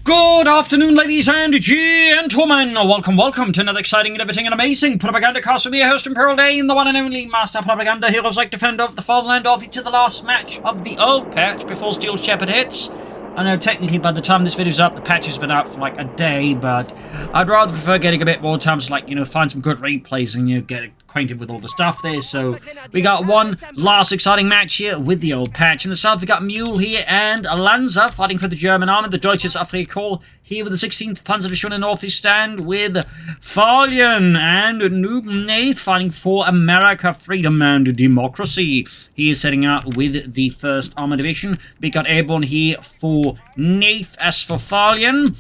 Good afternoon, ladies and gentlemen. Welcome to another exciting, innovating, and amazing Propagandacast with your host, Imperial Day, and the one and only Master Propaganda Heroes like Defender of the Fatherland, off to the last match of the old patch before Steel Shepherd hits. I know technically by the time this video's up, the patch has been out for like a day, but I'd rather prefer getting a bit more time to, like, find some good replays and, get acquainted with all the stuff there. So we got one last exciting match here with the old patch. In the south, we got Mule here and Lanza fighting for the German army. The Deutsches Afrikakorps here with the 16th Panzerdivision in northeast stand with Farlion and Nath fighting for America, freedom, and democracy. He is setting out with the 1st Armored Division. We got Airborne here for Nath. As for Farlion,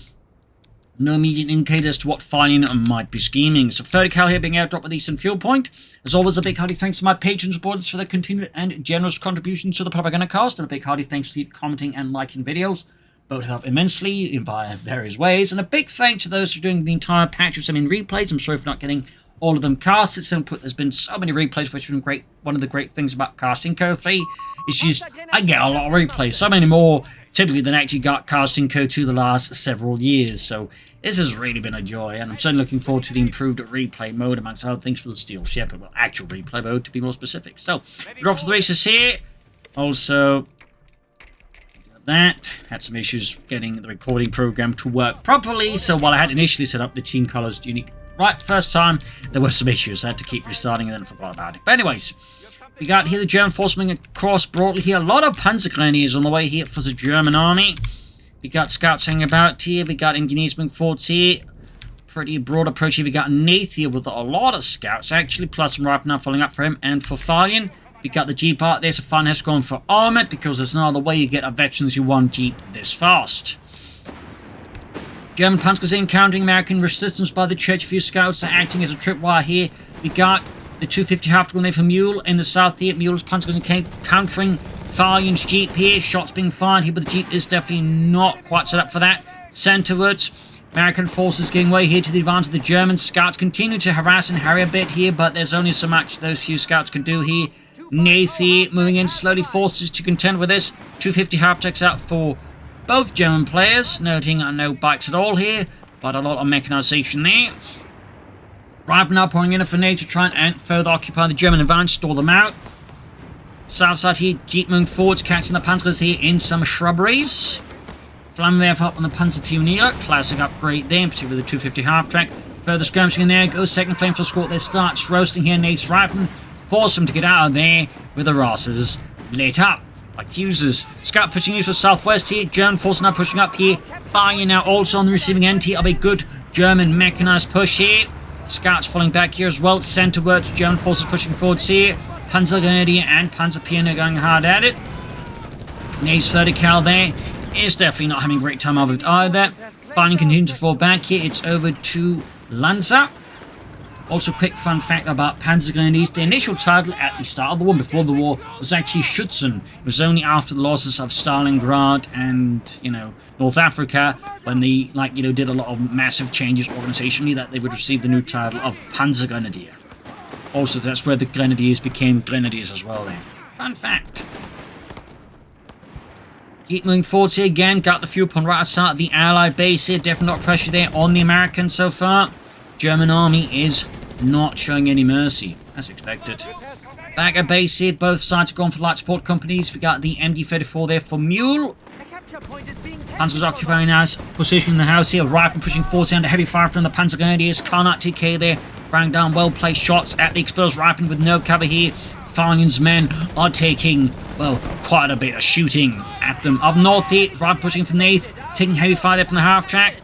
no immediate indicator as to what Farlion might be scheming. So 30 cal here being airdropped with Eastern Fuel Point. As always, a big hearty thanks to my patron supporters for their continued and generous contributions to the Propagandacast, and a big hearty thanks to you commenting and liking videos. Both help immensely in various ways, and a big thanks to those who are doing the entire patch with some in replays. I'm sorry for not getting all of them casted. There's been so many replays, which has been great. One of the great things about casting CoH3 is just I get a lot of replays, so many more typically than actually got casting CoH2 the last several years. So this has really been a joy, and I'm certainly looking forward to the improved replay mode, amongst other things, for the Steel Shepherd. Well, actual replay mode, to be more specific. So we're off to the races here. Also, that had some issues getting the recording program to work properly. So while I had initially set up the team colors unique right first time, there were some issues. I had to keep restarting and then forgot about it. But anyways, we got here the German force moving across broadly here. A lot of Panzer Grenadiers on the way here for the German army. We got scouts hanging about here. We got engineers moving forwards here. Pretty broad approach here. We got Nath here with a lot of scouts, actually, plus some rifle now following up for him. And for Farlion, we got the Jeep out there. So Farlion has gone for Armoured, because there's no other way you get a Veterans U1 Jeep this fast. German Panzers encountering American resistance by the church. A few scouts are acting as a tripwire here. We got the 250 half going there for Mule in the south here. Mule's Panzers countering Farlion's Jeep here. Shots being fired here, but the Jeep is definitely not quite set up for that. Centerwards, American forces giving way here to the advance of the German. Scouts continue to harass and harry a bit here, but there's only so much those few scouts can do here. Nath here moving in slowly, forces to contend with this. 250 half-techs out for both German players, noting no bikes at all here, but a lot of mechanization there. Rifle now pouring in for Nath to try and further occupy the German advance, stall them out. South side here, Jeep moving forwards, catching the Panzers here in some shrubberies. Flammenwerfer up on the Panzer Pioneer, classic upgrade there, particularly with the 250 half-track. Further skirmishing in there, goes second flame for squad. They starts roasting here, Nath's rifle, force them to get out of there with the Rosses lit up like fuses. Scout pushing east for southwest here, German force now pushing up here. Farlion now also on the receiving end here of a good German mechanized push here. Scouts falling back here as well, centerwards, German forces pushing forwards here. Panzer Grenadier and Panzer Pioneer going hard at it. Nath's 30 cal there is definitely not having a great time of it either. Farlion continuing to fall back here. It's over to Lanza. Also, quick fun fact about Panzer Grenadiers. The initial title at the start of the war, before the war, was actually Schützen. It was only after the losses of Stalingrad and, North Africa, when they, did a lot of massive changes organizationally, that they would receive the new title of Panzer Grenadier. Also, that's where the Grenadiers became Grenadiers as well then. Fun fact. Keep moving forwards here again. Got the fuel pond right outside the Allied base here. Definitely not pressure there on the Americans so far. German army is not showing any mercy, as expected. Back at base here, both sides have gone for light support companies. We got the MD-34 there for Mule. Panzer's occupying nice position in the house here. Rifle pushing forward under heavy fire from the Panzer Grenadiers. Carnot TK there, firing down well-placed shots at the exposed rifle with no cover here. Farlion's men are taking, well, quite a bit of shooting at them. Up north here, rifle pushing from Nath, taking heavy fire there from the half-track.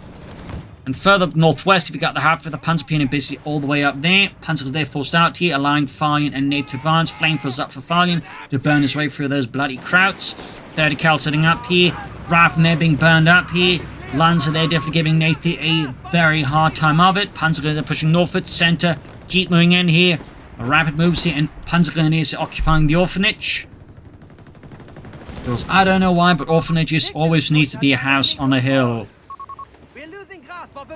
And further northwest, if you got the half of the Panzer Pioneer busy all the way up there. Panzer's there forced out here, allowing Farlion and Nath to advance. Flamethrowers up for Farlion to burn his way through those bloody krauts. 30 cal setting up here. Rifle there being burned up here. Lanza there definitely giving Nath a very hard time of it. Panzer Grenadiers pushing northward, center. Jeep moving in here. A rapid moves here, and Panzer Grenadiers occupying the orphanage. Because I don't know why, but orphanages always need to be a house on a hill.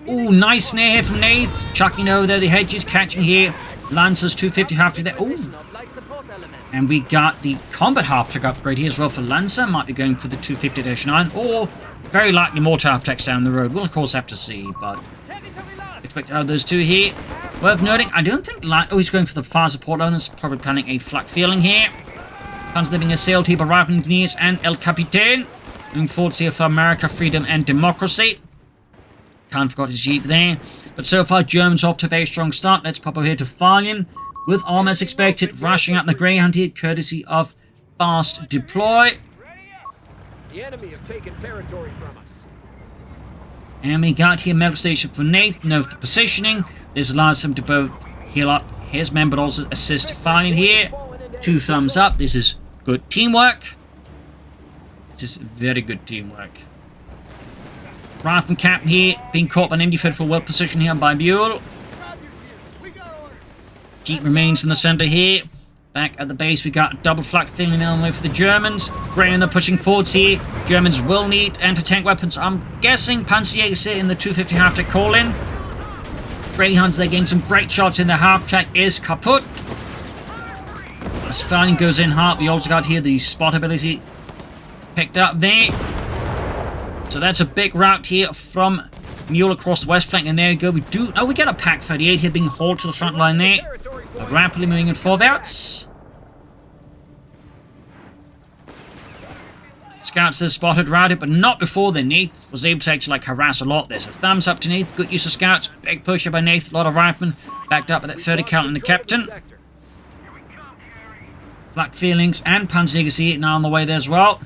Ooh, nice snare here from Nath. Chucking over there the hedges, catching here. Lancers 250 half there. Ooh. And we got the combat half-track upgrade here as well for Lancer. Might be going for the 250-9, or Very likely mortar attacks down the road. We'll of course have to see, but expect those two here. Worth noting, I don't think he's going for the fire support owners. Probably planning a flak feeling here. Plans living assailed here by Rifle Engineers and El Capitan. Moving forward here for America, Freedom and Democracy. Can't forget his Jeep there. But so far, Germans off to a very strong start. Let's pop over here to Farlion. With armor as expected, rushing out the Greyhound here, courtesy of Fast Deploy. The enemy have taken territory from us. And we got here medical station for Nath. Note the positioning. This allows him to both heal up his men, but also assist Farlion here. 2 thumbs up. This is good teamwork. This is very good teamwork. Rifle Captain here, being caught by an empty for well position here by Mule. Jeep remains in the center here. Back at the base, we got double flak feeling on the way for the Germans. Grey and they're pushing forwards here. Germans will need anti-tank weapons. I'm guessing Panzerjäger in the 250 half-track call-in. Greyhounds, they're getting some great shots in. The half-track is kaput. As Farlion goes in hard, we also got here the spot ability picked up there. So that's a big route here from Mule across the west flank, and there we go. We get a Pack 38 here being hauled to the front line there. But rapidly moving in forwards. Scouts are spotted, routed, but not before then. Nath was able to actually like harass a lot there. So thumbs up to Nath. Good use of scouts. Big pusher by Nath. A lot of riflemen backed up by that 30 cal and the captain. Flak feelings and Panzerjäger now on the way there as well.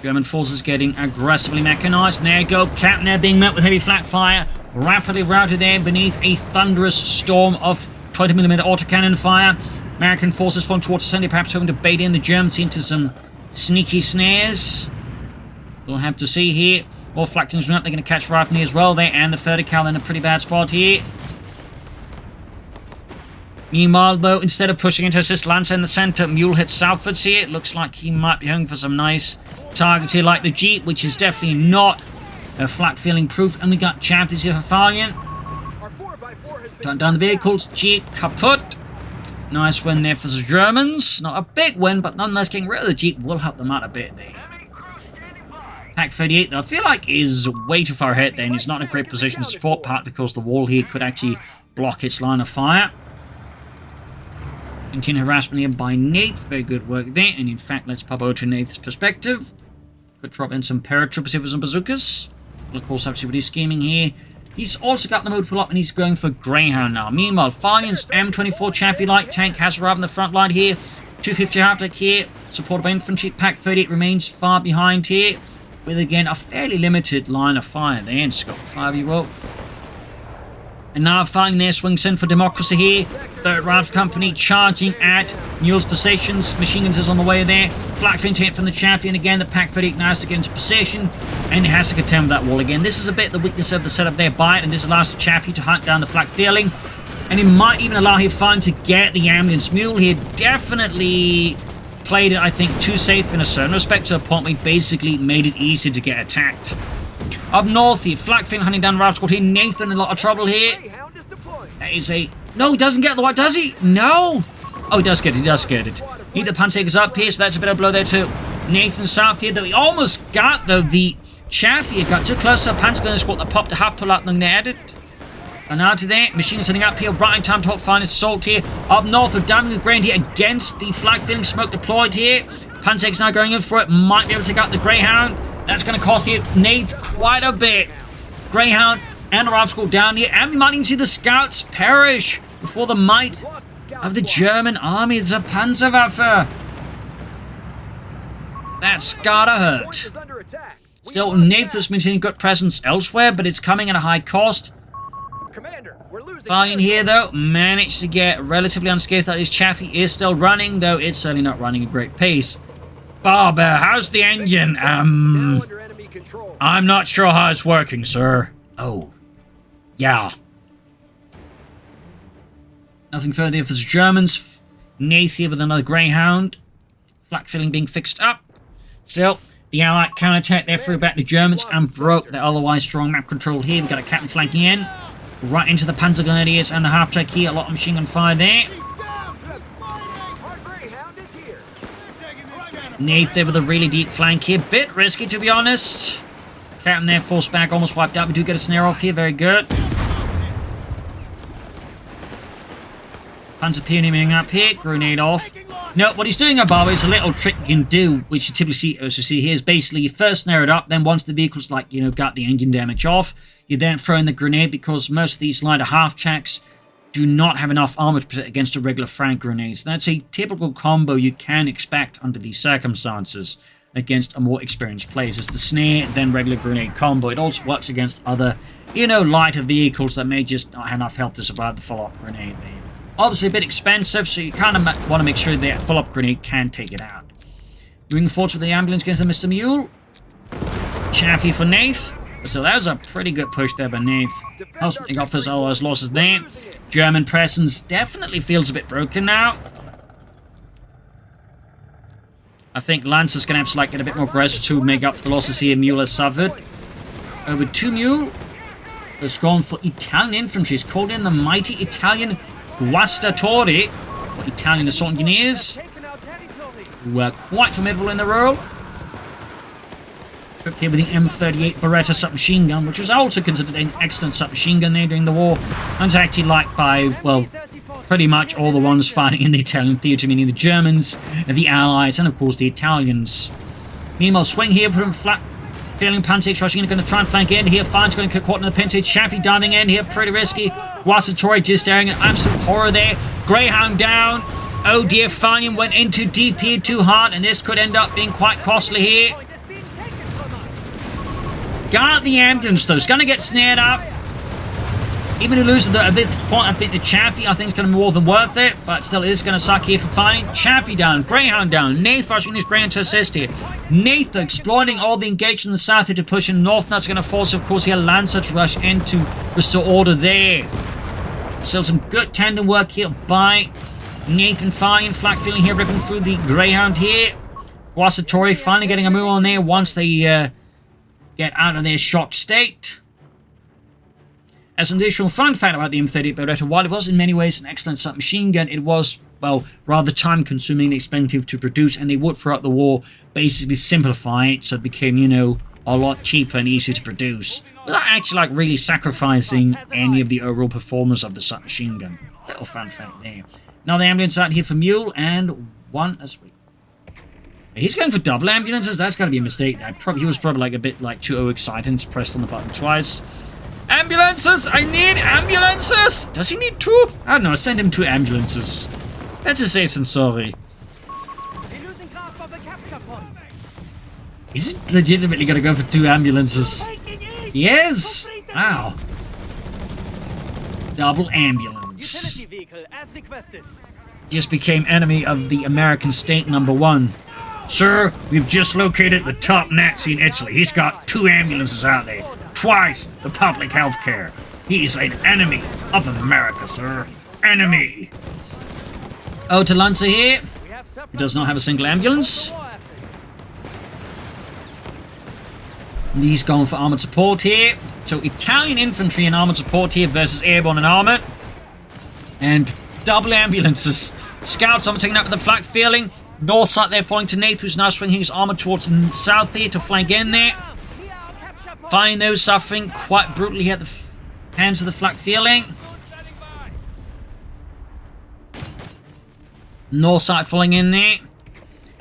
German forces getting aggressively mechanized. And there you go. Captain there being met with heavy flak fire. Rapidly routed there beneath a thunderous storm of 20mm autocannon fire. American forces falling towards the center, perhaps hoping to bait in the Germans into some sneaky snares. We'll have to see here. All flak teams up. They're going to catch rifle as well there. And the 30 cal in a pretty bad spot here. Meanwhile, though, instead of pushing into assist Lancer in the center, Mule hits southwards here. It looks like he might be hoping for some nice targets here, like the Jeep, which is definitely not flak feeling proof. And we got champions here for Farlion. Turn down the vehicles. Jeep kaput. Nice win there for the Germans. Not a big win, but nonetheless, getting rid of the Jeep will help them out a bit there. Pack 38, though, I feel like is way too far ahead there, and he's not in a great position to support, part because the wall here could actually block its line of fire. Continued harassment here by Nath. Very good work there. And in fact, let's pop over to Nath's perspective. Could drop in some paratroopers here with some bazookas. We'll of course have to see what he's scheming here. He's also got the mode pull up and he's going for Greyhound now. Meanwhile, Farlion's M24 Chaffee light tank has arrived in the front line here. 250 half-deck here. Supported by infantry. Pack 38 remains far behind here. With again a fairly limited line of fire there in scope 5, you will. And now Farlion there swings in for Democracy here. 3rd Rifle Company charging at Mule's positions. Machine guns is on the way there. Flak flint hit from the Chaffee, and again the Pack 38 now has to get into position. And it has to contend with that wall again. This is a bit the weakness of the setup there by it, and this allows the Chaffee to hunt down the flak feeling. And it might even allow him Farlion to get the ambulance. Mule here definitely played it, I think, too safe in a certain respect, to the point where he basically made it easy to get attacked. Up north here, flak feeling hunting down the Rifle Squad here. Nathan in a lot of trouble here. That is a... No, he doesn't get the white, does he? No! Oh, he does get it, he does get it. Need the Panzerjägers up here, so that's a bit of blow there too. Nathan south here, though he almost got, though, the Chaffee got too close to a Panzer squad that popped a half pull out and they added. And now to there, machine sending up here, right in time to help find his assault here. Up north, with damning the ground here against the flag feeling smoke deployed here. Panzerjägers now going in for it, might be able to take out the Greyhound. That's going to cost the Nath quite a bit. Greyhound and the Rifle Squad down here, and we might even see the scouts perish before the might of the German army. There's a Panzerwaffe. That's gotta hurt. Still, Nath has maintaining good presence elsewhere, but it's coming at a high cost. Farlion here, though, managed to get relatively unscathed. That his Chaffee is still running, though it's certainly not running at a great pace. Barber, how's the engine? I'm not sure how it's working, sir. Oh. Yeah. Nothing further here for the Germans. Nath here with another Greyhound. Flak filling being fixed up. Still, the Allied counterattack there threw back the Germans and broke their otherwise strong map control here. We've got a captain flanking in. Right into the Panzer Grenadiers and the half-track here. A lot of machine gun fire there. Nath there with a really deep flank here. Bit risky, to be honest. Captain there, force back, almost wiped out. We do get a snare off here, very good. Panzer Peony up here, grenade off. No, what he's doing above is a little trick you can do, which you typically see, as you see here, is basically you first snare it up, then once the vehicle's like, you know, got the engine damage off, you then throw in the grenade, because most of these lighter half-tracks do not have enough armor to protect against a regular frag grenades. That's a typical combo you can expect under these circumstances against a more experienced players. It's the snare, then regular grenade combo. It also works against other, you know, lighter vehicles that may just not have enough health to survive the follow-up grenade. Obviously a bit expensive, so you kind of want to make sure that follow-up grenade can take it out. Moving forward with the ambulance against the Mr. Mule. Chaffee for Nath. So that was a pretty good push there by Nath. He got first all those losses there. German presence definitely feels a bit broken now. I think Lancer's going to have to like get a bit more aggressive to make up for the losses here Mule has suffered. Over to Mule. Has gone for Italian infantry. He's called in the mighty Italian Guastatori, or Italian assault engineers, who are quite formidable in the role. Equipped here with the M38 Beretta submachine gun, which was also considered an excellent submachine gun there during the war, and it's actually liked by, well, pretty much all the ones fighting in the Italian theatre, meaning the Germans, the Allies, and of course the Italians. Meanwhile, swing here from flat. Feeling Panzer rushing in, going to try and flank in here. Fine's going to get caught in the pinch. Chaffee diving in here, pretty risky. Guastatori just staring at absolute horror there. Greyhound down. Oh dear, Farlion went into DP too hard, and this could end up being quite costly here. Got the ambulance though, it's going to get snared up. Even to lose at this point, I think the Chaffee, I think, is going to be more than worth it, but still it is going to suck here for Farlion. Chaffee down, Greyhound down, Nath rushing his Greyhound to assist here. Nath exploiting all the engagement in the south here to push in north. That's going to force, of course, here Lancer to rush in to restore order there. Still some good tandem work here by Nath and Farlion. Flak feeling here, ripping through the Greyhound here. Guastatori finally getting a move on there once they get out of their shocked state. As an additional fun fact about the M38 Beretta, while it was in many ways an excellent submachine gun, it was, well, rather time-consuming and expensive to produce, and they would, throughout the war, basically simplify it so it became, you know, a lot cheaper and easier to produce, without actually, like, really sacrificing any of the overall performance of the submachine gun. Little fun fact there. Now the ambulance out here for Mule, and one as we... He's going for double ambulances? That's got to be a mistake. He was probably, like, a bit, like, too overexcited and just pressed on the button twice. Ambulances! I need ambulances! Does he need two? I don't know, send him two ambulances. Better safe than sorry. Is it legitimately gonna go for two ambulances? Yes! Wow. Double ambulance. Just became enemy of the American state #1. Sir, we've just located the top Nazi in Italy. He's got two ambulances out there. Twice the public health care. He's an enemy of America, sir. Enemy. Oh, to Lancer here. He does not have a single ambulance. And he's going for armored support here. So Italian infantry and armored support here versus airborne and armored. And double ambulances. Scouts are taking out with the flak feeling. North side there falling to Nath, who's now swinging his armor towards the south here to flank in there. Finding those suffering quite brutally at the hands of the flak feeling. North side falling in there.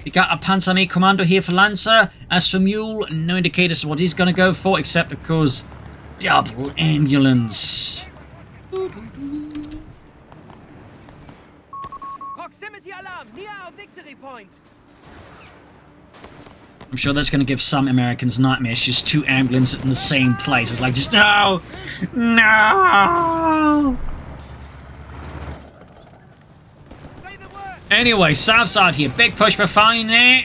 We got a Panzerarmee Commando here for Lancer. As for Mule, no indicators of what he's going to go for, except of course, double ambulance. Proximity alarm near our victory point. I'm sure that's going to give some Americans nightmares, just two ambulances in the same place. It's like, just, no! No! Anyway, south side here. Big push by Farlion there.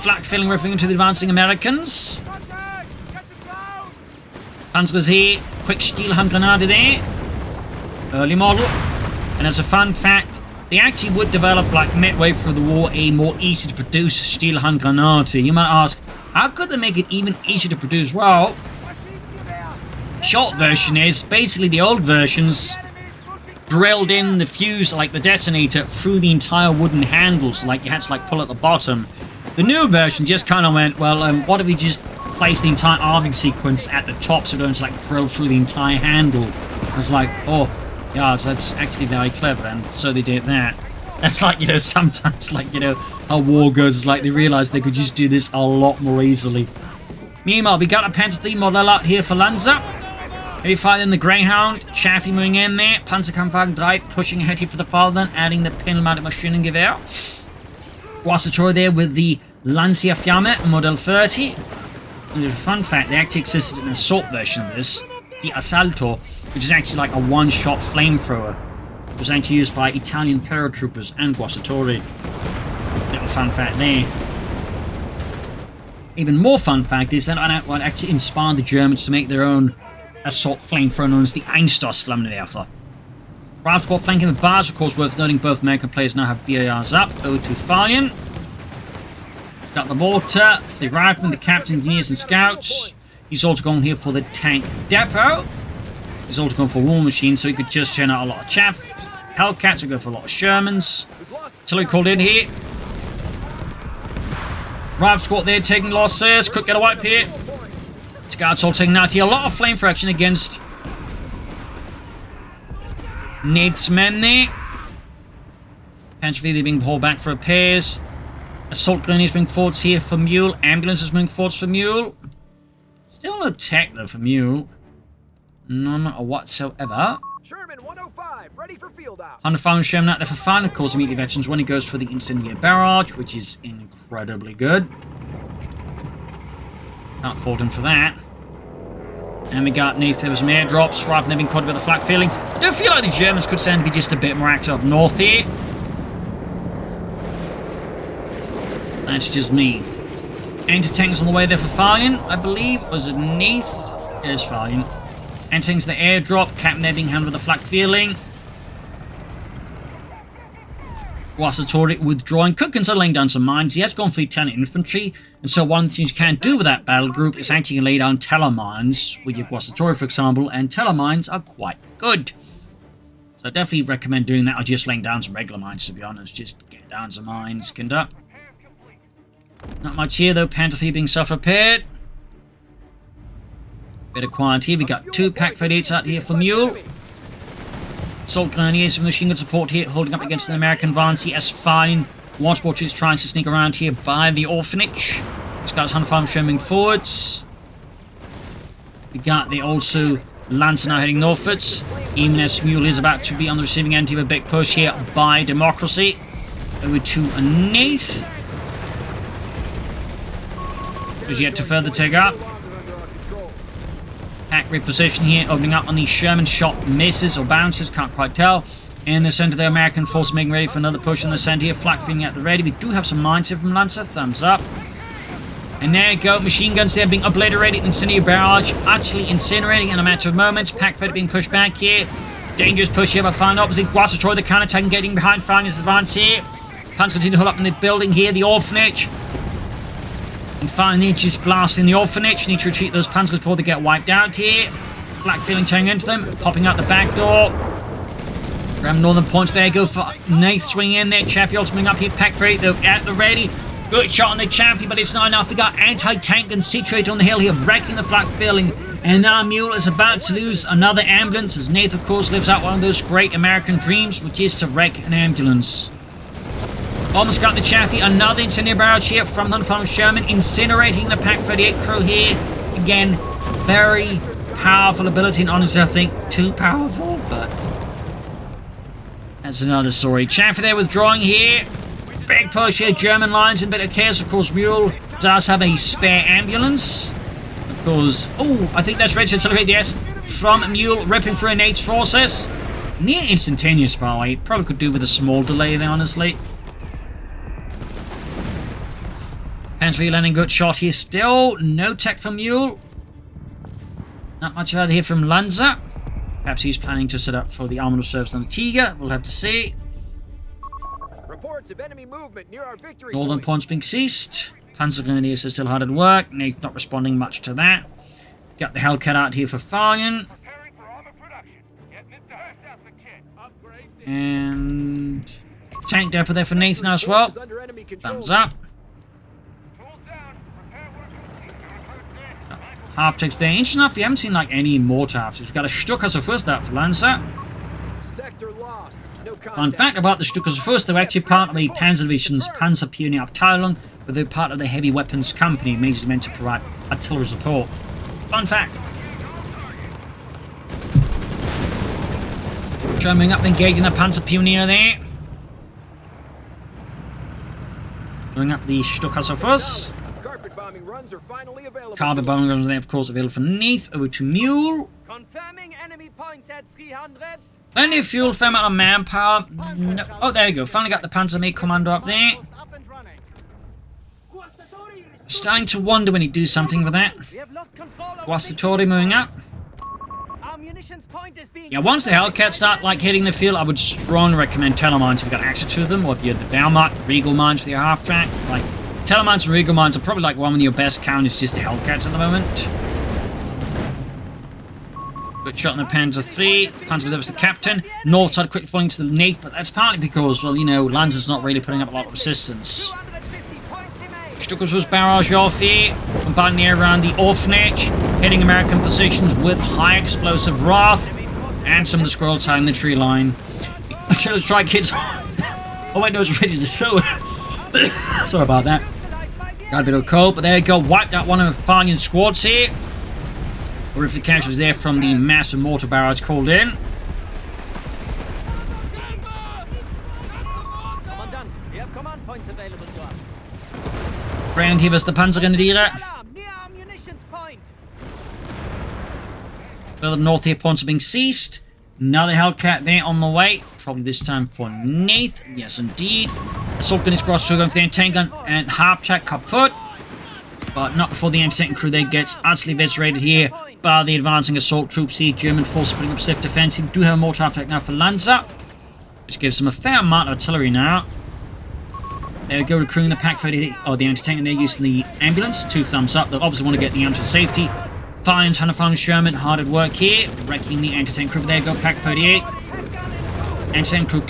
Flak filling ripping into the advancing Americans. Panzers here. Quick steel hand grenade there. Early model. And as a fun fact, they actually would develop, like, midway through the war, a more easy to produce steel hand grenade. You might ask, how could they make it even easier to produce? Well, short version is, basically the old versions drilled in the fuse, like the detonator, through the entire wooden handles, like you had to, like, pull at the bottom. The new version just kind of went, well, what if we just place the entire arming sequence at the top so they don't like drill through the entire handle. I was like, oh, yeah, so that's actually very clever, and so they did that. That's like, you know, sometimes, like, you know, how war goes, is like they realize they could just do this a lot more easily. Meanwhile, we got a Panther 3 model out here for Lanza. Heavy fire in the Greyhound, Chaffee moving in there, Panzerkampfwagen 3 pushing ahead here for the Farlion, adding the pinel-mounted Maschinengewehr. Guasator there with the Lancia Fiamme Model 30. And there's a fun fact, there actually existed an assault version of this, the Assalto, which is actually like a one-shot flamethrower. It was actually used by Italian paratroopers and Guasatori. Little fun fact there. Even more fun fact is that what actually inspired the Germans to make their own assault flamethrower known as the Einstoßflammenwerfer. Rival squad flanking with bars, of course, worth noting both American players now have BARs up. Over to Farlion. Got the mortar, the riflemen, the captain, engineers, and scouts. He's also going here for the tank depot. He's also going for war machines, so he could just churn out a lot of chaff. Hellcats will go for a lot of Shermans. Artillery called in here. Rival squad there taking losses. Could get a wipe here. Scouts all taking out here. A lot of flamethrower action against Nath's men there. Pantry they're being pulled back for repairs. Assault grenadiers being forwards here for Mule. Ambulances moving forwards for Mule. Still no tech though for Mule. None whatsoever. Sherman 105, ready for field out. 105 Sherman out there for fun, of course, immediate veterans when he goes for the incendiary barrage, which is incredibly good. Can't fault him for that. And we got Nath there with some airdrops, rather than being caught with the flak feeling. I do feel like the Germans could stand to be just a bit more active up north here. That's just me. Anti-tanks on the way there for Farlion, I believe. Was it Nath? It is Farlion. Anti-tanks the airdrop, Captain Ed being handled with the flak feeling. Guasatori withdrawing, could consider laying down some mines. He has gone for Italian infantry, and so one of the things you can do with that battle group is actually lay down telemines with your Guasatori, for example, and telemines are quite good. So I definitely recommend doing that, or just laying down some regular mines, to be honest. Just get down some mines, conduct. Not much here though, Panther 3 being self-repaired. Bit of quiet here, we got 2 Pack 38s out here for Mule. Assault grenadiers from the machine gun support here, holding up against the American advance. As fine. Watchwatch is trying to sneak around here by the orphanage. This guy's 105 showing forwards. We got the also Lancer now heading northwards. Even as Mule is about to be on the receiving end of a big push here by Democracy. Over to Nath. Who's yet to further take up. Pack reposition here, opening up on the Sherman shot misses or bounces, can't quite tell. In the center, the American force making ready for another push in the center here, flak feeling at the ready. We do have some mines here from Lancer, thumbs up. And there you go, machine guns there being obliterated, incendiary barrage, actually incinerating in a matter of moments. Pack fed being pushed back here. Dangerous push here by Farlion opposite. Guasator the counter-attack and getting behind Farlion's advance here. Plans continue to hold up in the building here, the orphanage. And finally, just blasting the orphanage. Need to retreat those panzers before they get wiped out here. Black feeling turning into them. Popping out the back door. Graham Northern points there. Go for Nath swinging in there. Chaffee also coming up here. Pack 3 though at the ready. Good shot on the Chaffee, but it's not enough. We got anti-tank and situated on the hill here, wrecking the flak feeling. And now Mule is about to lose another ambulance, as Nath, of course, lives out one of those great American dreams, which is to wreck an ambulance. Almost got the Chaffee. Another incendiary barrage here from the Sherman, incinerating the Pack 38 crew here. Again, very powerful ability, and honestly, I think too powerful, but that's another story. Chaffee there withdrawing here. Big push here. German lines in a bit of chaos. Of course, Mule does have a spare ambulance. Of course, oh, I think that's ready to celebrate. Yes, from Mule ripping through Nate's forces. Near instantaneous, by the way. Probably could do with a small delay there, honestly. Pantry landing good shot here still. No tech from Mule. Not much further here from Lanza. Perhaps he's planning to set up for the Armoured Service on the Tiger. We'll have to see. Reports of enemy movement near our victory Northern point. points being ceased. Panzer Grenadiers are still hard at work. Nath not responding much to that. Got the Hellcat out here for Farlion. And tank depot there for Nath now as well. Thumbs up. half-tanks there. Interesting enough, we haven't seen like any mortar half-tanks. We've got a Stukas first out for Lancer. Sector lost. No Fun contact. fact about the Stukas first, they were actually part of the Panzer Division's Panzer Pioneer Abteilung, but they're part of the Heavy Weapons Company, majorly meant to provide artillery support. Fun fact. Drumming up, engaging the Panzer Pioneer there. Going up the Stukas first. Carpet bombing runs are finally available. Carpet bombing runs are there, of course, available for Nath. Over to Mule. Confirming enemy points at 300. Plenty of fuel, fair amount of manpower. No. Oh, there you go. Finally got the Panzer Mate Commando up there. Starting to wonder when he do something with that. We have lost control over Guastatori moving up. our munitions point is being Yeah, once the Hellcats start like hitting the field, I would strongly recommend Telemines if you've got access to them, or if you're the Valmark, Regal Mines for your half track. Like, Telemines and Regal Mines are probably like one of your best counters just to Hellcats at the moment. Good shot on the Panzer III. Panzer Reserve is the captain. North side quickly falling to the Nath, but that's partly because, well, you know, Lancer's not really putting up a lot of resistance. 250 points remain. Stukas was barrage off here, combining the air around the orphanage, hitting American positions with high explosive wrath, and some of the squirrels hiding the tree line. Let's try kids. Oh wait, no, it's ready to slow. Sorry about that. Got a bit of cold, but there you go. Wiped out one of the Farlion squads here. Horrific casualties there from the massive mortar barrage called in. Commandant, we have command points available to us. Friend, hier ist der Panzergrenadiere. Alarm near our munitions point. Further north here, points are being seized. Another Hellcat there on the way. Probably this time for Nath. Yes, indeed. Assault gun is crossed going for the anti-tank gun and half-track kaput. But not before the anti-tank crew there gets utterly eviscerated here by the advancing assault troops here. German force putting up stiff defense. We do have a mortar half-track now for Lanza, which gives them a fair amount of artillery now. There we go, recruiting the Pack 30 or the anti-tank, and they're using the ambulance. 2 thumbs up. They'll obviously want to get the ambulance to safety. Farlion's Hunter Sherman, hard at work here, wrecking the anti-tank crew. But there you go, Pack 38. Anti-tank crew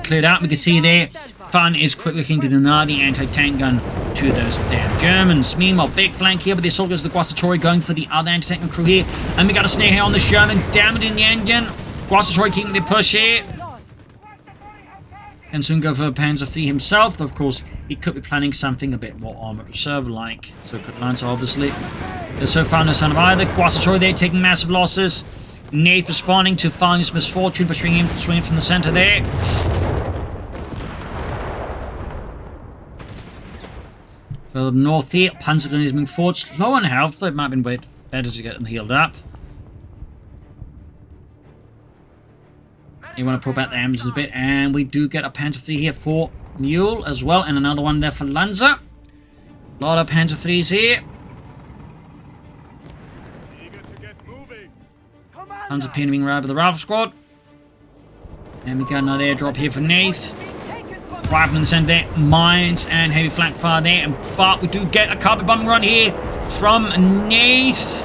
cleared out. We can see there, Farlion is quick looking to deny the anti-tank gun to those damn Germans. Meanwhile, big flank here, but the assault goes to the Guastatori, going for the other anti-tank crew here. And we got a snare here on the Sherman, damaging the engine. Guastatori keeping the push here. And soon go for Panzer III himself, though of course he could be planning something a bit more armored reserve-like. So could Lancer, obviously. There's so far no sign of either. Guastatori there taking massive losses. Nath responding to Farlion's misfortune by swinging from the center there. Further north here, Panzer Grenadiers is moving forward. Slow on health, though it might have been better to get them healed up. You want to pull back the ambulances a bit, and we do get a Panzer III here for Mule as well, and another one there for Lanza. A lot of Panzer IIIs here. Panzer P being right with the Rifle Squad. And we got another airdrop here for Nath. Rifle in the center there, mines and heavy flank fire there, but we do get a carpet bombing run here from Nath.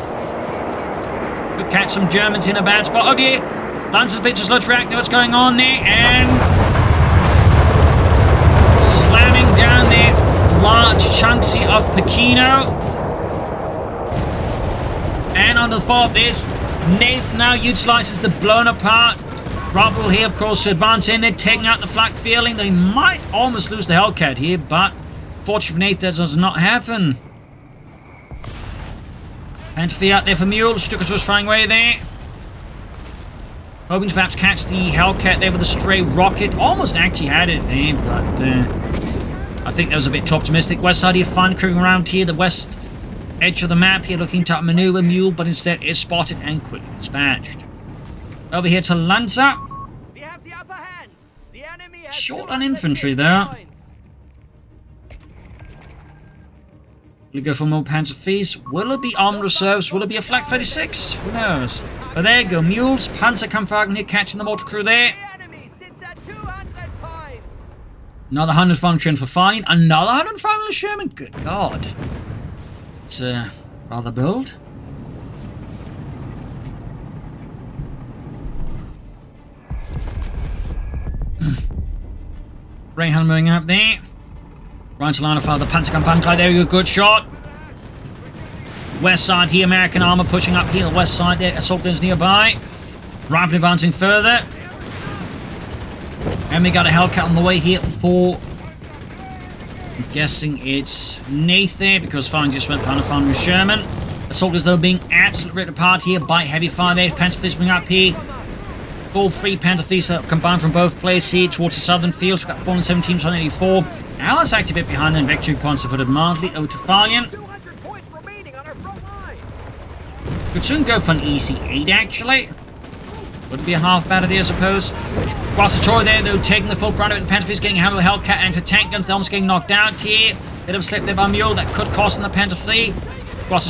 Could catch some Germans in a bad spot. Oh dear. Lancer's a bit too slow to react, know what's going on there, and slamming down there large chunks here of Pachino. And on the fall of this, Nath now utilizes the blown apart rubble here, of course, to advance in there, taking out the flak, feeling they might almost lose the Hellcat here, but fortunately for Nath, that does not happen. Panzer out there for Mule, Stukas was flying away there. Hoping to perhaps catch the Hellcat there with a stray rocket. Almost actually had it there, but I think that was a bit too optimistic. West side here, fun creeping around here, the west edge of the map here, looking to outmaneuver Mule, but instead is spotted and quickly dispatched. Over here to Lanza. We have the upper hand. The enemy has Short on infantry there. We go for more Panzer IIIs. Will it be armed reserves? Will it be a Flak 36? Who knows? But there you go, Mules, Panzerkampfwagen here catching the mortar crew there. The enemy sits at 200 points. Another 100 function for Farlion. Another 100 Farlion Sherman. Good God. It's rather bold. Rayhan moving up there. Right to line of fire, the Panzerkampfwagen. There we go, good shot. West side here, American armor pushing up here. The west side there, assault guns nearby. Rifle advancing further. And we got a Hellcat on the way here for... I'm guessing it's Nath there, because Farlion just went for Hunter Farm with Sherman. Assault guns though being absolutely ripped apart here by heavy fire there. Panther Fleets coming up here. All 3 Panther Fleets that combined from both places here towards the southern fields. We've got 417, 184. Allies actually a bit behind them. Victory points are put mildly over to Farlion. 200 points remaining on our front line. Could soon go for an easy 8 actually. Wouldn't be a half bad idea, I suppose. Troy there, though, taking the full brunt of it. The Panther Fleet's getting hammered with Hellcat and tank guns. They're almost getting knocked out here. Bit of a slip there by Mule. That could cost them the Panther Fleet.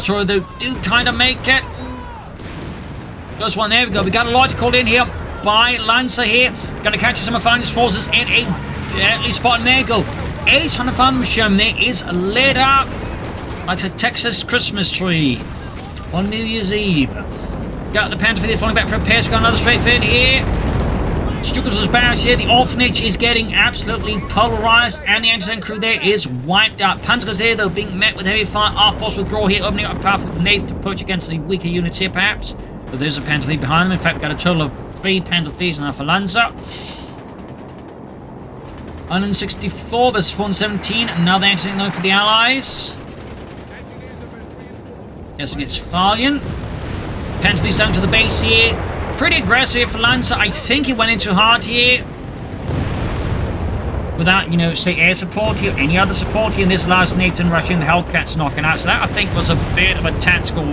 Troy, though, do kind of make it. Close one, there we go. We got a lot called in here by Lancer here. Gonna catch some of Farlion's forces in a deadly spot. And there you go. 800 Farlion Sherman there is lit up like a Texas Christmas tree on New Year's Eve. Got the Panther Fleet falling back for a pace. We've got another straight fit here. Stukas' barracks here. The orphanage is getting absolutely pulverized, and the anti-tank crew there is wiped out. Panzers there, though, being met with heavy fire. Our force withdrawal here, opening up a powerful nade to push against the weaker units here, perhaps. But there's a Panther Fleet behind them. In fact, we've got a total of 3 Panther Fleets now for Lanza. 164 versus 417. Another anti-tank though for the Allies. Guessing it's Farlion. Panther Fleet's down to the base here. Pretty aggressive here for Lancer. I think he went in too hard here. Without, you know, say air support here, any other support here. And this allows Nathan rushing the Hellcats knocking out. So that, I think, was a bit of a tactical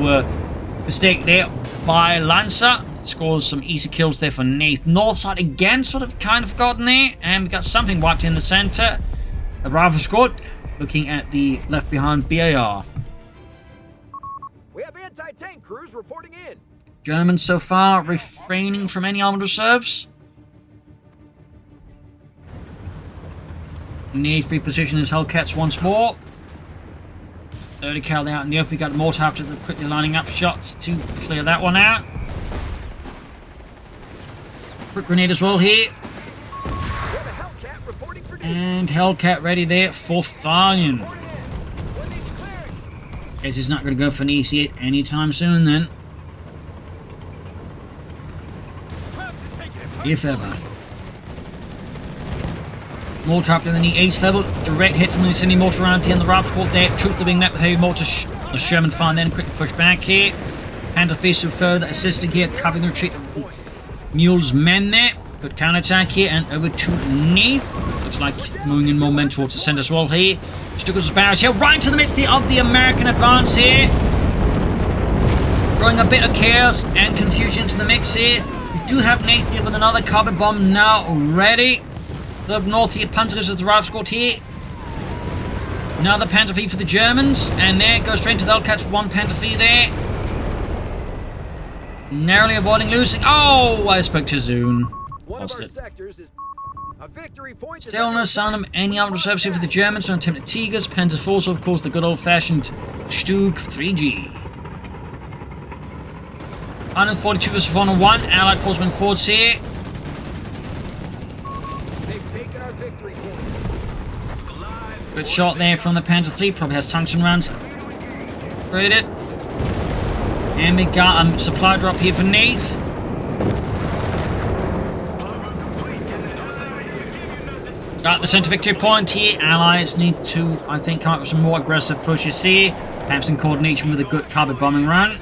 mistake there by Lancer. Scores some easy kills there for Nath. North side again, sort of kind of gotten there. And we got something wiped in the center. A rifle squad looking at the left behind BAR. We have anti-tank crews reporting in. Germans so far refraining from any armored reserves. Nath reposition his Hellcats once more. 30 cal out in the open. We got mortar after the quickly lining up shots to clear that one out. Quick grenade as well here. And Hellcat ready there for Farlion. Guess he's not going to go for an easy anytime soon then. If ever. Mortar after the knee ace level. Direct hit from the sending mortar around here on the rifle support there. Troops are being met with heavy mortar. The Sherman fine then. Quickly push back here. Panther Fleet further assisting here. Covering the retreat of Mule's men there. Good counterattack here. And over to Nath. Looks like moving in more men towards the centre as well here. Stukas' barracks here. Right into the midst here of the American advance here. Throwing a bit of chaos and confusion into the mix here. We do have Nath here with another carpet bomb now ready. The north here, Panzers as the rifle squad here. Another Panther Fleet for the Germans. And there goes straight to the Hellcats. 1 Panther Fleet there. Narrowly avoiding losing. Oh, I spoke to Zune. One of our sectors is a victory point. Still no sign of any armed reserves here for the Germans. No attempt at Tigers. Panzers force, of course, the good old-fashioned Stug 3G. 142 versus 401. Allied force moving forwards here. Good shot there from the Panther Fleet. Probably has tungsten rounds. Rated. And we got a supply drop here for Nath. Got the center victory point here. Allies need to, I think, come up with some more aggressive pushes here. Perhaps in coordination with a good carpet bombing run.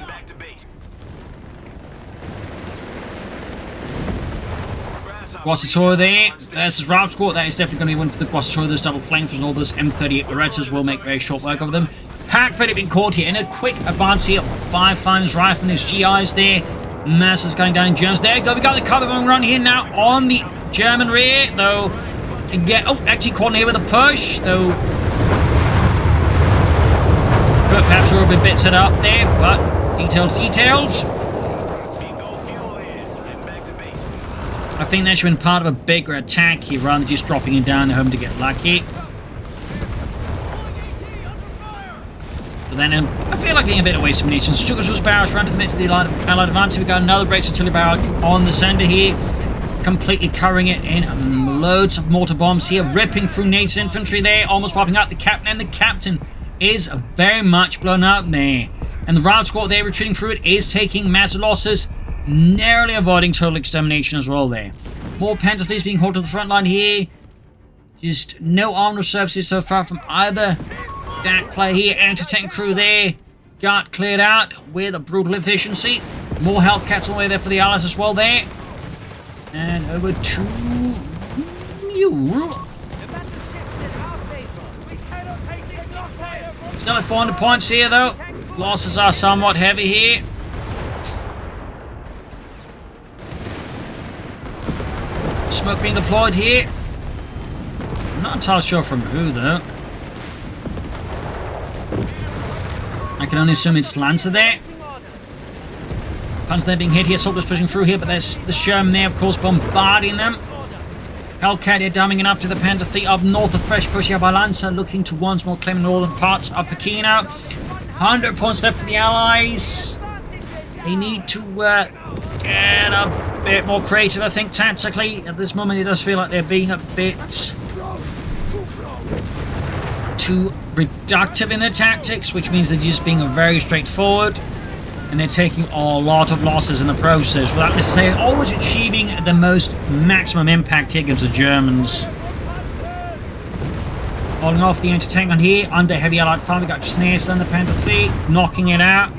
Guassator there. There's his rifle squad. That is definitely going to be one for the Guassator. Those double flames and all those M38 Berettas will make very short work of them. Pack ready being caught here in a quick advance here by Farlion's rifle and his GIs there. Masses going down in Germans. There you go. We got the carpet bombing run here now on the German rear, though. Again, oh, actually caught here with a push, though. Could perhaps a bit set up there, but details. I think that should have been part of a bigger attack here rather than just dropping him down at home to get lucky. But then I feel like being a bit of waste of munitions. Stukas was barrels ran to the midst of the Allied advance. We've got another Breaks Artillery barrage on the center here. Completely covering it in loads of mortar bombs here. Ripping through Nate's infantry there. Almost wiping out the captain. And the captain is very much blown out there. And the route squad there retreating through it is taking massive losses, narrowly avoiding total extermination as well there. More Panther fleets being hauled to the front line here. Just no armored services so far from either DAK player here. Anti-tank crew there. Got cleared out with a brutal efficiency. More Hellcats all the way there for the Allies as well there. And over to Mule. Still at 400 points here though. Losses are somewhat heavy here. Smoke being deployed here. Not entirely sure from who though. I can only assume it's Lancer there. Panzer there being hit here. Soldiers pushing through here, but there's the Sherman there, of course, bombarding them. Hellcat here dumbing it up to the Panther fleet up north. A fresh push here by Lancer, looking to once more claim the northern parts of Pachino. 100 points left for the Allies. They need to get a bit more creative, I think, tactically. At this moment, it does feel like they're being a bit too reductive in their tactics, which means they're just being very straightforward. And they're taking a lot of losses in the process without necessarily always achieving the most maximum impact here against the Germans. Holding off the anti-tank on here under heavy allied fire. We got snares on the Panther fleet, knocking it out.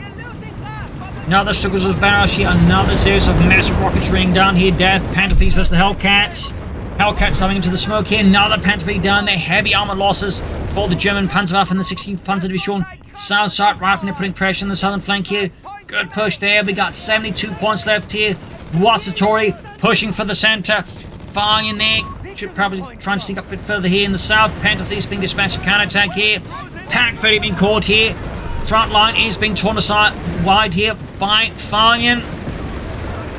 Another struggles with barrels here. Another series of massive rockets raining down here. Death. Panther fleet versus the Hellcats. Hellcats diving into the smoke here. Another Panther fleet down there. Heavy armor losses for the German Panzerwaffe and the 16th Panzer Division. South side right when they're putting pressure on the southern flank here. Good push there. We got 72 points left here. Wassatori pushing for the center. Farlion there. Should probably try and sneak up a bit further here in the south. Panther fleet being dispatched to counterattack here. Pack ferry being caught here. Front line is being torn aside wide here by Farlion.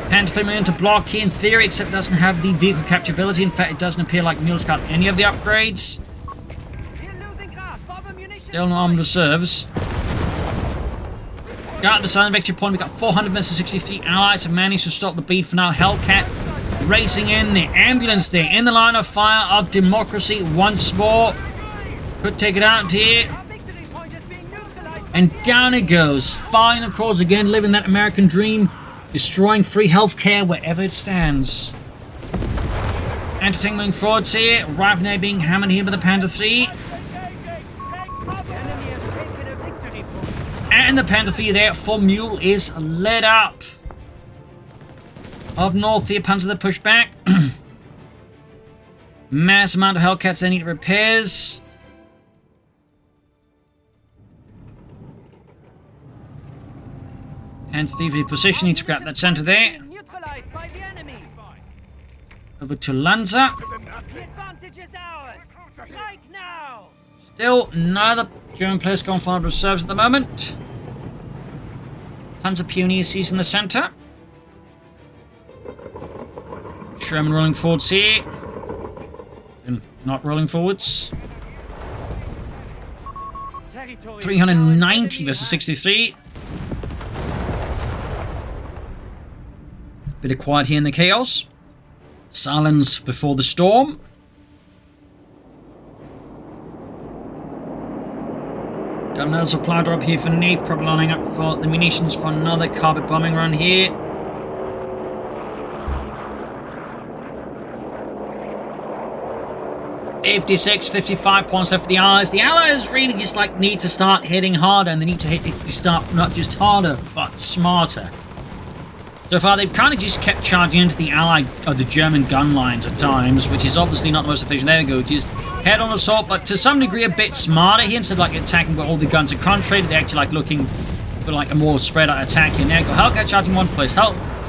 Panther fleet moving to block here in theory, except it doesn't have the vehicle capturability. In fact, it doesn't appear like Mule's got any of the upgrades. Still no armed reserves. Got the southern victory point. We got 400 versus 63 Allies have managed to stop the beat for now. Hellcat racing in. The ambulance there in the line of fire of democracy once more. Could take it out here. And down it goes. Fine, of course, again, living that American dream. Destroying free healthcare wherever it stands. Anti-tank moving forwards here. Right now being hammered here by the Panther fleet. And the Panther fleet there for Mule is lit up. Up north here, Panzer the pushback. Mass amount of Hellcats they need repairs. Panther fleet position needs to grab that center there. Over to Lanza. Still, neither German players gone forward with reserves at the moment. Panzer Pioneer sees in the center. Sherman rolling forwards here. And not rolling forwards. 390 versus 63. Bit of quiet here in the chaos. Silence before the storm. Got another supply drop here for Nath, probably lining up for the munitions for another carpet bombing run here. $56-55 points left for the Allies. The Allies really just need to start hitting harder, and they need to start not just harder, but smarter. So far, they've kind of just kept charging into the Allied or the German gun lines at times, which is obviously not the most efficient. There we go, just head on assault, but to some degree a bit smarter here. Instead of attacking where all the guns are concentrated, they're actually looking for a more spread out attack here. There you go, Hellcat charging one place,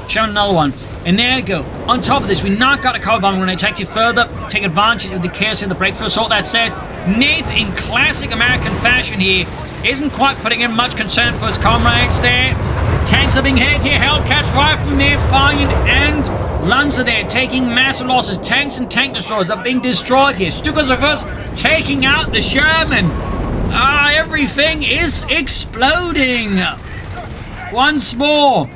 showing another one. And there you go. On top of this, we now got a cover bomb. We're going to attack you further, take advantage of the chaos in the breakthrough assault. That said, Nath, in classic American fashion here, isn't quite putting in much concern for his comrades there. Tanks are being hit here. Hellcats right from there. Farlion and Lanza there taking massive losses. Tanks and tank destroyers are being destroyed here. Stukas of us taking out the Sherman. Everything is exploding. Once more.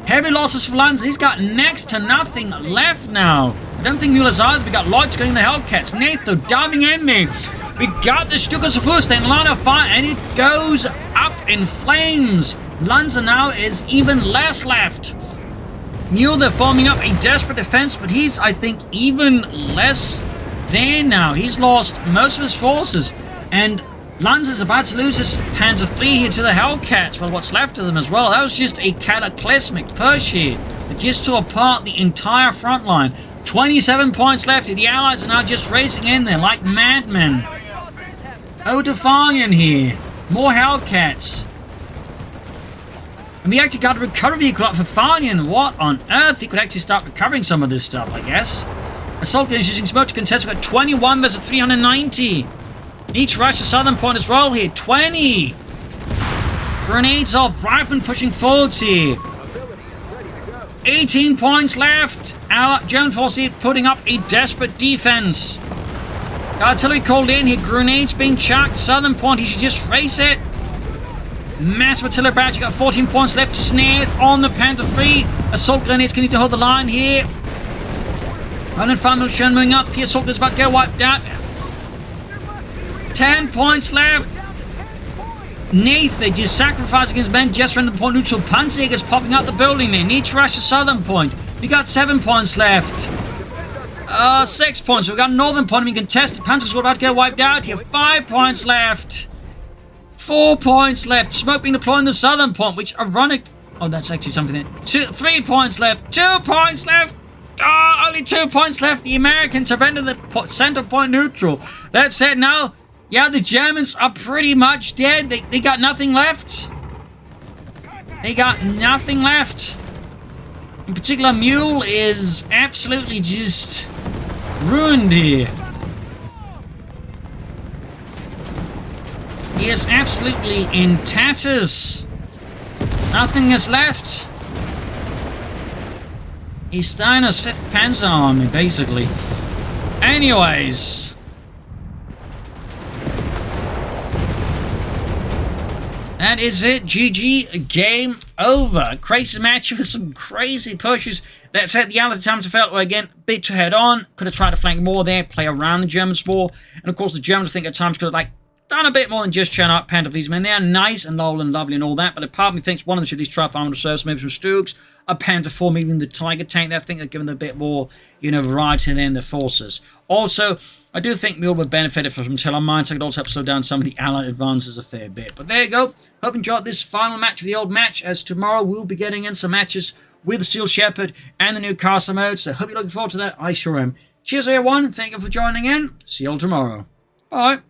Heavy losses for Lanza. He's got next to nothing left now. I don't think Mule's either. We got Lloyd's going to Hellcats. Nath, though, diving in there. We got the Stukas of us in line of fire, and it goes up in flames. Lanza now is even less left. Mule, they're forming up a desperate defense, but he's, I think, even less there now. He's lost most of his forces, and Lanza's about to lose his Panzer III here to the Hellcats, well, what's left of them as well. That was just a cataclysmic push here. It just tore apart the entire front line. 27 points left. The Allies are now just racing in there like madmen. Oh, to Farlion here. More Hellcats. And we actually got a recovery vehicle up for Farlion. What on earth? He could actually start recovering some of this stuff, I guess. Assault is using smoke to contest. We've got 21 versus 390. Each rush to southern point as well here. 20. Grenades off. Riflemen pushing forwards here. 18 points left. Our German force here putting up a desperate defense. Artillery called in here. Grenades being chucked. Southern point. He should just race it. Massive artillery barrage. You got 14 points left. Snares on the Panther III. Assault grenades can need to hold the line here. Running Farmlands moving up. Here, assault is about to get wiped out. 10 points left. Nath, they just sacrificed against men just around the point neutral. Panzer's popping out the building there. Need to rush to southern point. We got 7 points left. 6 points. We've got northern point being contested. Panzer's about to get wiped out here. 5 points left. 4 points left. Smoke being deployed in the southern point, which ironic. Oh, that's actually something there. 3 points left. 2 points left. Oh, only 2 points left. The Americans have entered the center point neutral. That's it now. Yeah, the Germans are pretty much dead. They got nothing left. They got nothing left. In particular, Mule is absolutely just ruined here. He is absolutely in tatters. Nothing is left. He's Steiner's 5th Panzer Army, basically. Anyways. That is it. GG. Game over. Crazy match with some crazy pushes. That said, the Allies at times felt were again a bit too head on. Could have tried to flank more there, play around the Germans more. And of course, the Germans I think at times could have done a bit more than just churn out Panther these men. They are nice and lovely and all that, but a part of me thinks one of them should at least try Farmland reserves, maybe some Stooks, a Panther 4, maybe the Tiger tank. I think they're giving them a bit more, variety in their forces. Also, I do think Mule would benefit from some Tiller mines, so I could also help slow down some of the Allied advances a fair bit. But there you go. Hope you enjoyed this final match of the old match, as tomorrow we'll be getting in some matches with Steel Shepherd and the new Caster mode, so hope you're looking forward to that. I sure am. Cheers everyone, thank you for joining in. See you all tomorrow. Bye.